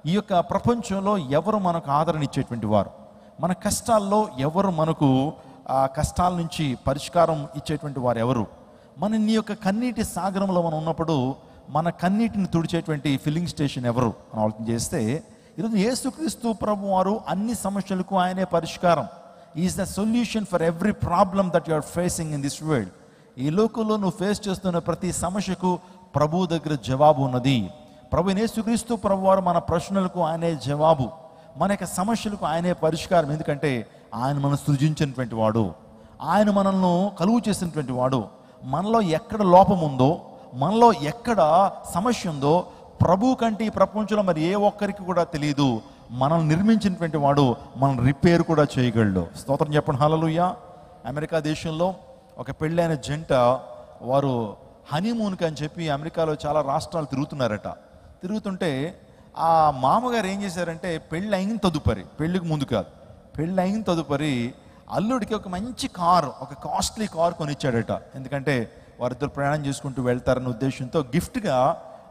ఈ యొక్క ప్రపంచంలో ఎవరు మనకు ఆదరణ ఇచ్చేటువంటి వారు? మన కష్టాల్లో ఎవరు మనకు ఆ కష్టాల నుంచి పరిష్కారం ఇచ్చేటువంటి వారు ఎవరు? మన నీ యొక్క కన్నీటి సాగరంలో మనం ఉన్నప్పుడు మన కన్నీటిని తుడిచేటువంటి ఫిల్లింగ్ స్టేషన్ ఎవరు అని ఆలోచన చేస్తే, ఈరోజు యేసుక్రీస్తు ప్రభు వారు అన్ని సమస్యలకు ఆయనే పరిష్కారం. Is the solution for every problem that you are facing in this world. ఈ లోకంలో నువ్వు ఫేస్ చేస్తున్న ప్రతి సమస్యకు ప్రభు దగ్గర జవాబు ఉన్నది. ప్రభు యేసుక్రీస్తు ప్రభు వారు మన ప్రశ్నలకు ఆయనే జవాబు, మన యొక్క సమస్యలకు ఆయనే పరిష్కారం. ఎందుకంటే ఆయన మనం సృజించినటువంటి వాడు, ఆయన మనల్ని కలుగు చేసినటువంటి వాడు. మనలో ఎక్కడ లోపం ఉందో, మనలో ఎక్కడ సమస్య ఉందో ప్రభు కంటే ఈ ప్రపంచంలో మరి ఏ ఒక్కరికి కూడా తెలియదు. మనల్ని నిర్మించినటువంటి వాడు మనం రిపేర్ కూడా చేయగలడు. స్తోత్రం చెప్పండి, హల్లెలూయా. అమెరికా దేశంలో ఒక పెళ్ళైన జంట వారు హనీమూన్కి అని చెప్పి అమెరికాలో చాలా రాష్ట్రాలు తిరుగుతున్నారట. తిరుగుతుంటే ఆ మామగారు ఏం చేశారంటే, పెళ్ళి అయిన తదుపరి, పెళ్ళికి ముందు కాదు, పెళ్ళి అయిన తదుపరి అల్లుడికి ఒక మంచి కారు, ఒక కాస్ట్లీ కారు కొనిచ్చాడట. ఎందుకంటే వారిద్దరు ప్రయాణం చేసుకుంటూ వెళ్తారన్న ఉద్దేశంతో గిఫ్ట్గా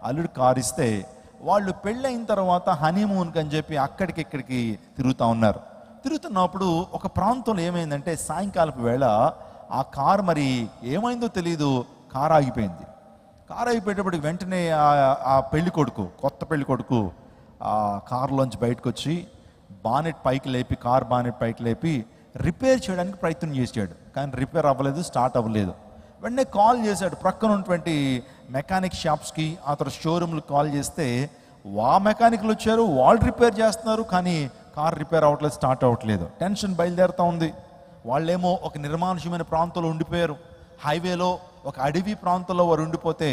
అల్లుడు కారు ఇస్తే, వాళ్ళు పెళ్ళి అయిన తర్వాత హనీమూన్కి అని చెప్పి అక్కడికి ఇక్కడికి తిరుగుతూ ఉన్నారు. తిరుగుతున్నప్పుడు ఒక ప్రాంతంలో ఏమైందంటే, సాయంకాలపు వేళ ఆ కారు మరి ఏమైందో తెలియదు, కారు ఆగిపోయింది. కారు అయిపోయేటప్పటికి వెంటనే ఆ పెళ్లి కొడుకు, కొత్త పెళ్లి కొడుకు ఆ కారులోంచి బయటకు వచ్చి బానెట్ పైకి లేపి, కార్ బానెట్ పైకి లేపి రిపేర్ చేయడానికి ప్రయత్నం చేశాడు. కానీ రిపేర్ అవ్వలేదు, స్టార్ట్ అవ్వలేదు. వెంటనే కాల్ చేశాడు ప్రక్కన ఉన్నటువంటి మెకానిక్ షాప్స్కి, ఆ తర్వాత షోరూమ్లకు కాల్ చేస్తే మెకానిక్లు వచ్చారు, వాళ్ళు రిపేర్ చేస్తున్నారు, కానీ కార్ రిపేర్ అవ్వట్లేదు, స్టార్ట్ అవ్వట్లేదు. టెన్షన్ బయలుదేరుతూ ఉంది. వాళ్ళేమో ఒక నిర్మానుష్యమైన ప్రాంతంలో ఉండిపోయారు. హైవేలో ఒక అడవి ప్రాంతంలో వారు ఉండిపోతే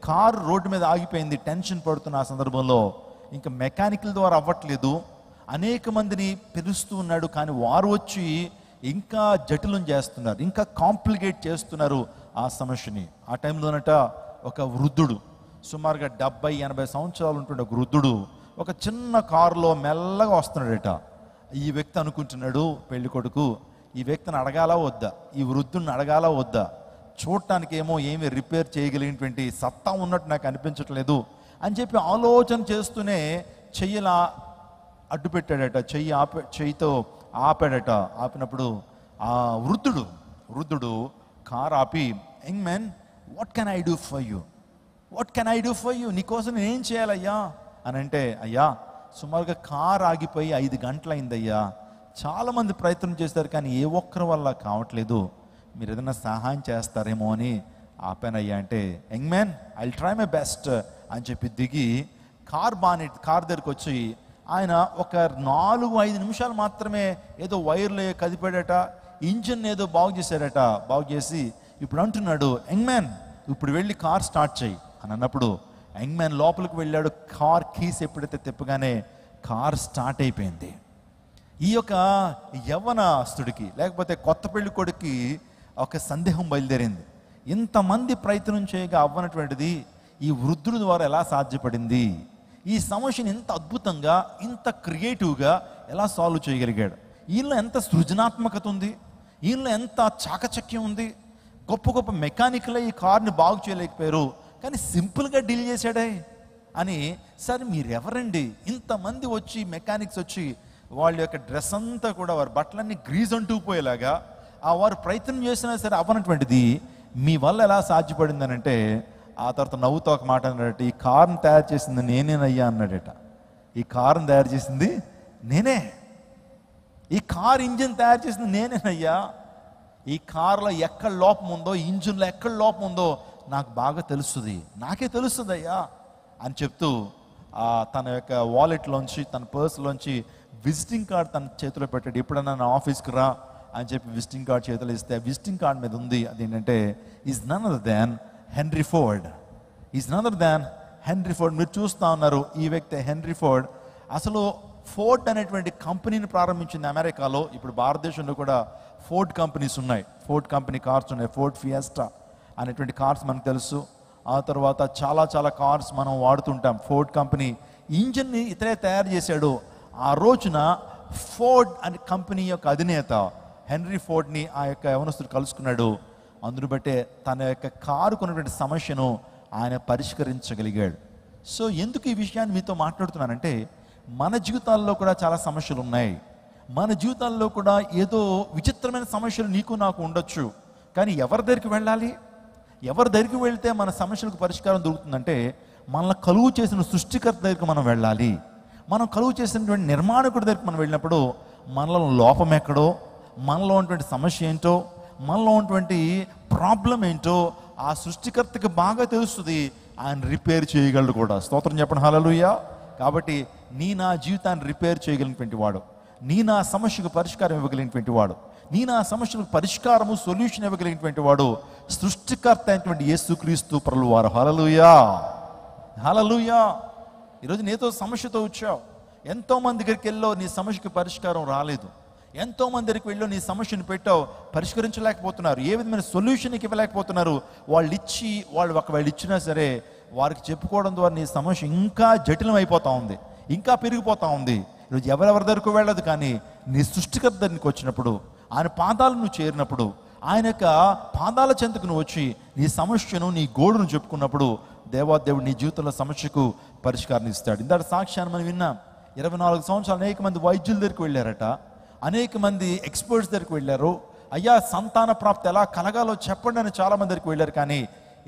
కారు రోడ్డు మీద ఆగిపోయింది. టెన్షన్ పడుతున్న ఆ సందర్భంలో ఇంకా మెకానికల్ ద్వారా అవ్వట్లేదు, అనేక మందిని పిలుస్తూ ఉన్నాడు, కానీ వారు వచ్చి ఇంకా జటిలం చేస్తున్నారు, ఇంకా కాంప్లికేట్ చేస్తున్నారు ఆ సమస్యని. ఆ టైంలోనట ఒక వృద్ధుడు, సుమారుగా 70-80 సంవత్సరాలు ఉంటుండే ఒక వృద్ధుడు ఒక చిన్న కారులో మెల్లగా వస్తున్నాడట. ఈ వ్యక్తి అనుకుంటున్నాడు, పెళ్లి కొడుకు, ఈ వ్యక్తిని అడగాలా వద్దా, ఈ వృద్ధుడిని అడగాలా వద్దా, చూడటానికి ఏమో ఏమి రిపేర్ చేయగలిగినటువంటి సత్తా ఉన్నట్టు నాకు అనిపించట్లేదు అని చెప్పి ఆలోచన చేస్తూనే చెయ్యిలా అడ్డు పెట్టాడట, చెయ్యితో ఆపాడట. ఆపినప్పుడు ఆ వృద్ధుడు కార్ ఆపి, young man, what can I do for you, what can I do for you, నీకోసం నేనేం చేయాలయ్యా అని అంటే, అయ్యా సుమారుగా కార్ ఆగిపోయి 5 గంటలైందయ్యా, చాలామంది ప్రయత్నం చేస్తారు కానీ ఏ ఒక్కరి వల్ల కావట్లేదు, మీరు ఏదైనా సహాయం చేస్తారేమో అని ఆపానయ్యా అంటే, young man, I will try my best అని చెప్పి దిగి కార్ దగ్గరికి వచ్చి ఆయన ఒక 4-5 నిమిషాలు మాత్రమే ఏదో వైర్లు కదిపాడట, ఇంజిన్ ఏదో బాగు చేశాడట. బాగు చేసి ఇప్పుడు అంటున్నాడు, యంగ్ మ్యాన్ ఇప్పుడు వెళ్ళి కార్ స్టార్ట్ చేయి అని అన్నప్పుడు యంగ్ మ్యాన్ లోపలికి వెళ్ళాడు. కార్ కీస్ ఎప్పుడైతే తిప్పగానే కార్ స్టార్ట్ అయిపోయింది. ఈ యొక్క యవ్వనస్తుడికి లేకపోతే కొత్త పెళ్లి కొడుక్కి ఒక సందేహం బయలుదేరింది. ఇంతమంది ప్రయత్నం చేయగా అవ్వనటువంటిది ఈ వృద్ధుడి ద్వారా ఎలా సాధ్యపడింది? ఈ సమస్యను ఇంత అద్భుతంగా, ఇంత క్రియేటివ్గా ఎలా సాల్వ్ చేయగలిగాడు? ఈయనలో ఎంత సృజనాత్మకత ఉంది, ఈయనలో ఎంత చాకచక్యం ఉంది. గొప్ప గొప్ప మెకానికల్ ఈ కార్ని బాగు చేయలేకపోయారు, కానీ సింపుల్గా డీల్ చేశాడే అని. సరే మీరెవరండి, ఇంతమంది వచ్చి మెకానిక్స్ వచ్చి వాళ్ళ యొక్క డ్రెస్ అంతా కూడా వారి బట్టలన్నీ గ్రీజ్ అంటూ పోయేలాగా వారు ప్రయత్నం చేసినా సరే అవ్వనటువంటిది మీ వల్ల ఎలా సాధ్యపడింది అని అంటే, ఆ తర్వాత నవ్వుతో ఒక మాట అన్నాడట, ఈ కార్ని తయారు చేసింది నేనేనయ్యా అన్నాడట. ఈ కార్ని తయారు చేసింది నేనే, ఈ కార్ ఇంజిన్ తయారు చేసింది నేనేనయ్యా, ఈ కార్లో ఎక్కడ లోపం ఉందో, ఇంజిన్లో ఎక్కడ లోపం ఉందో నాకు బాగా తెలుస్తుంది, నాకే తెలుస్తుంది అయ్యా అని చెప్తూ తన యొక్క వాలెట్లోంచి, తన పర్స్లోంచి విజిటింగ్ కార్డ్ తన చేతిలో పెట్టాడు. ఎప్పుడన్నా నా ఆఫీస్కి రా అని చెప్పి విజిటింగ్ కార్డ్ చేతిలో ఇస్తే, విజిటింగ్ కార్డ్ మీద ఉంది అదేంటంటే, is none other than Henry Ford. Is none other than Henry Ford. మీరు చూస్తూ ఉన్నారు, ఈ వ్యక్తి హెన్రీ ఫోర్డ్. అసలు ఫోర్డ్ అనేటువంటి కంపెనీని ప్రారంభించింది అమెరికాలో. ఇప్పుడు భారతదేశంలో కూడా ఫోర్డ్ కంపెనీస్ ఉన్నాయి, ఫోర్డ్ కంపెనీ కార్స్ ఉన్నాయి. ఫోర్డ్ ఫియస్టా అనేటువంటి కార్స్ మనకు తెలుసు. ఆ తర్వాత చాలా చాలా కార్స్ మనం వాడుతుంటాం. ఫోర్డ్ కంపెనీ ఇంజిన్ని ఇతరే తయారు చేశాడు. ఆ రోజున ఫోర్డ్ అనే కంపెనీ యొక్క అధినేత హెన్రీ ఫోర్డ్ని ఆ యొక్క యవనస్తుడు కలుసుకున్నాడు. అందును బట్టే తన యొక్క కారు కొన్నటువంటి సమస్యను ఆయన పరిష్కరించగలిగాడు. సో ఎందుకు ఈ విషయాన్ని మీతో మాట్లాడుతున్నానంటే, మన జీవితాల్లో కూడా చాలా సమస్యలు ఉన్నాయి. మన జీవితాల్లో కూడా ఏదో విచిత్రమైన సమస్యలు నీకు నాకు ఉండొచ్చు. కానీ ఎవరి దగ్గరికి వెళ్ళాలి? ఎవరి దగ్గరికి వెళ్తే మన సమస్యలకు పరిష్కారం దొరుకుతుందంటే మనల్ని కలుగు చేసిన సృష్టికర్త దగ్గరికి మనం వెళ్ళాలి. మనం కలుగు చేసినటువంటి నిర్మాణకుడి దగ్గరికి మనం వెళ్ళినప్పుడు మనలో లోపం ఎక్కడో, మనలో ఉన్నటువంటి సమస్య ఏంటో, మనలో ఉన్నటువంటి ప్రాబ్లం ఏంటో ఆ సృష్టికర్తకి బాగా తెలుస్తుంది. ఆయన రిపేర్ చేయగలడు కూడా. స్తోత్రం చెప్పండి, హల్లెలూయా. కాబట్టి నీ నా జీవితాన్ని రిపేర్ చేయగలిగినటువంటి వాడు, నీ నా సమస్యకు పరిష్కారం ఇవ్వగలిగినటువంటి వాడు, నీ నా సమస్యలకు పరిష్కారము సొల్యూషన్ ఇవ్వగలిగినటువంటి వాడు సృష్టికర్త అయినటువంటి యేసుక్రీస్తు ప్రభువారు. హల్లెలూయా, హల్లెలూయా. ఈరోజు నీతో సమస్యతో వచ్చావు, ఎంతోమంది దగ్గరికి వెళ్ళో నీ సమస్యకి పరిష్కారం రాలేదు. ఎంతోమంది దగ్గరికి వెళ్ళో నీ సమస్యను పెట్టావు, పరిష్కరించలేకపోతున్నారు, ఏ విధమైన సొల్యూషన్కి ఇవ్వలేకపోతున్నారు. వాళ్ళు ఒకవేళ ఇచ్చినా సరే వారికి చెప్పుకోవడం ద్వారా నీ సమస్య ఇంకా జటిలం అయిపోతూ ఉంది, ఇంకా పెరిగిపోతూ ఉంది. ఈరోజు ఎవరెవరి దగ్గరకు వెళ్ళదు, కానీ నీ సృష్టికర్త దగ్గరికి వచ్చినప్పుడు, ఆయన పాదాలు నువ్వు చేరినప్పుడు, ఆయన యొక్క పాదాల చెంతకు నువ్వు వచ్చి నీ సమస్యను, నీ గోడును చెప్పుకున్నప్పుడు దేవాదేవుడు నీ జీవితంలో సమస్యకు పరిష్కారం ఇస్తాడు. ఇందాక సాక్ష్యాన్ని మనం విన్నాం. 24 సంవత్సరాలు అనేక మంది వైద్యుల దగ్గరికి వెళ్ళారట, అనేక మంది ఎక్స్పర్ట్స్ దగ్గరికి వెళ్ళారు. అయ్యా సంతాన ప్రాప్తి ఎలా కలగాలో చెప్పండి అని చాలామంది దగ్గరికి వెళ్ళారు. కానీ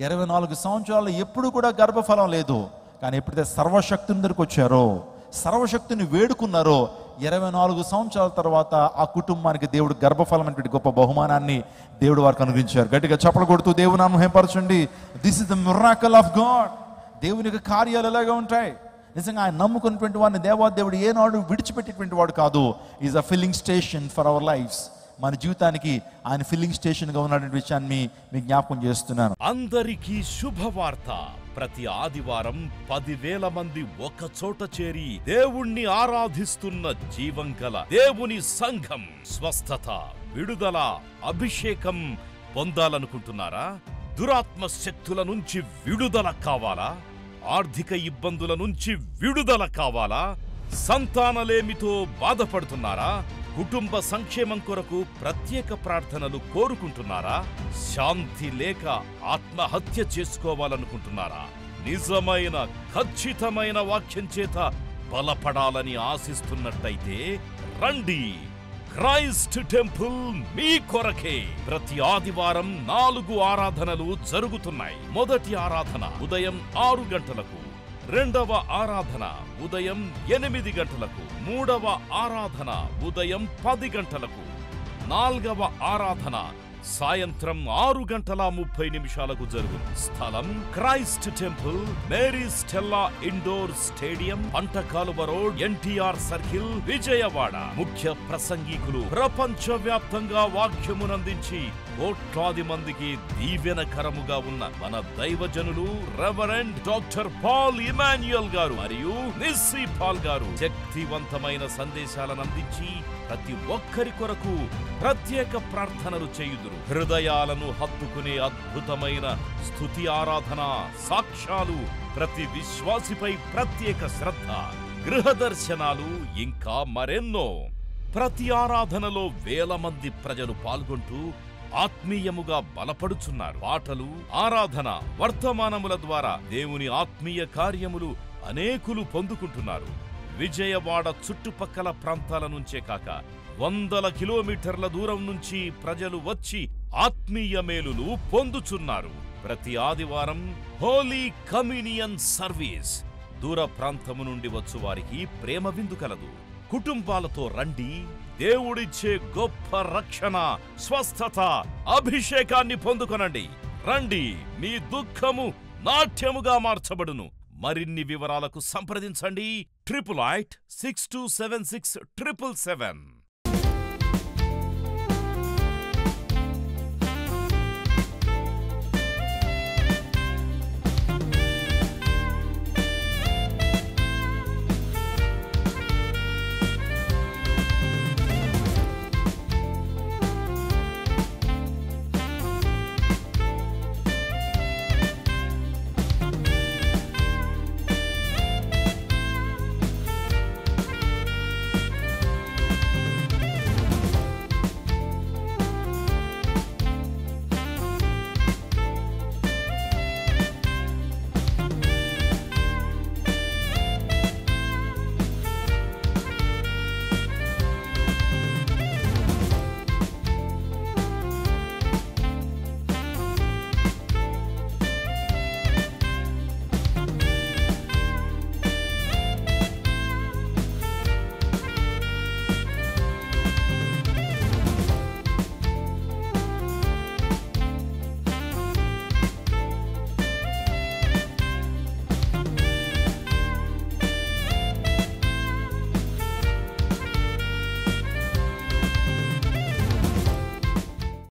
24 సంవత్సరాలు ఎప్పుడు కూడా గర్భఫలం లేదు. కానీ ఎప్పుడైతే సర్వశక్తుని దగ్గరికి వచ్చారో, సర్వశక్తిని వేడుకున్నారో, 24 సంవత్సరాల తర్వాత ఆ కుటుంబానికి దేవుడు గర్భఫలం అనేటువంటి గొప్ప బహుమానాన్ని దేవుడు వారికి అనుగ్రహించారు. గట్టిగా చప్పలు కొడుతూ దేవుని నామమును మహిమపరచండి. This is the miracle of God. దేవుని యొక్క కార్యాలు ఎలాగా ఉంటాయి. నిజంగా ఆయన నమ్ముకున్నటువంటి వాడిని దేవాదేవుడు ఏనాడు విడిచిపెట్టేటువంటి వాడు కాదు. Is a filling station for our lifes. మన జీవితానికి ఆయన ఫిల్లింగ్ స్టేషన్ గా ఉన్నటువంటి విషయాన్ని మీ జ్ఞాపకం చేస్తున్నాను. అందరికీ శుభవార్త. ప్రతి ఆదివారం 10,000 మంది ఒక చోట చేరి దేవుణ్ణి ఆరాధిస్తున్న జీవం గల దేవుని సంఘం. స్వస్థత, విడుదల, అభిషేకం పొందాలనుకుంటున్నారా? దురాత్మ శక్తుల నుంచి విడుదల కావాలా? ఆర్థిక ఇబ్బందుల నుంచి విడుదల కావాలా? సంతానలేమితో బాధపడుతున్నారా? కుటుంబ సంక్షేమం కొరకు ప్రత్యేక ప్రార్థనలు కోరుకుంటున్నారా? శాంతి లేక ఆత్మహత్య చేసుకోవాలనుకుంటున్నారా? నిజమైన ఖచ్చితమైన వాక్యం చేత బలపడాలని ఆశిస్తున్నట్టయితే రండి. క్రైస్ట్ టెంపుల్ మీ కొరకే. ప్రతి ఆదివారం 4 ఆరాధనలు జరుగుతున్నాయి. మొదటి ఆరాధన ఉదయం 6 గంటలకు, రెండవ ఆరాధన ఉదయం 8 గంటలకు, మూడవ ఆరాధన ఉదయం 10 గంటలకు, నాల్గవ ఆరాధన సాయంత్రం 6:30 జరుగును. స్థలం Christ temple, Mary Stella indoor stadium, Pantakaluva road, NTR circle, Vijayawada. ముఖ్య ప్రసంగికులు ప్రపంచ వ్యాప్తంగా వాక్యమునందించి కోట్లాది మందికి దీవెనకరముగా ఉన్న మన దైవజనులు రెవరెండ్ డాక్టర్ పాల్ ఇమాన్యుయల్ గారు మరియు నిస్సీ పాల్ గారు శక్తివంతమైన సందేశాలను అందించి ప్రతి ఒక్కరి కొరకు ప్రత్యేక ప్రార్థనలు చేయుదురు. హృదయాలను హత్తుకునే అద్భుతమైన స్తుతి ఆరాధన, సాక్ష్యాలు, ప్రతి విశ్వాసిపై ప్రత్యేక శ్రద్ధ, గృహ దర్శనాలు, ఇంకా మరెన్నో. ప్రతి ఆరాధనలో 1000 మంది ప్రజలు పాల్గొంటూ ఆత్మీయముగా బలపడుచున్నారు. పాటలు, ఆరాధన, వర్తమానముల ద్వారా దేవుని ఆత్మీయ కార్యములు అనేకులు పొందుకుంటున్నారు. విజయవాడ చుట్టుపక్కల ప్రాంతాల నుంచే కాక 100 కిలోమీటర్ల దూరం నుంచి ప్రజలు వచ్చి ఆత్మీయ మేలులు పొందుచున్నారు. ప్రతి ఆదివారం హోలీ కమ్యూనియన్ సర్వీస్. దూర ప్రాంతము నుండి వచ్చు వారికి ప్రేమ విందు కలదు. కుటుంబాలతో రండి. దేవుడిచ్చే గొప్ప రక్షణ, స్వస్థత, అభిషేకాన్ని పొందుకొనండి. రండి, మీ దుఃఖము నాట్యముగా మార్చబడును. మరిన్ని వివరాలకు సంప్రదించండి 88 6276 777.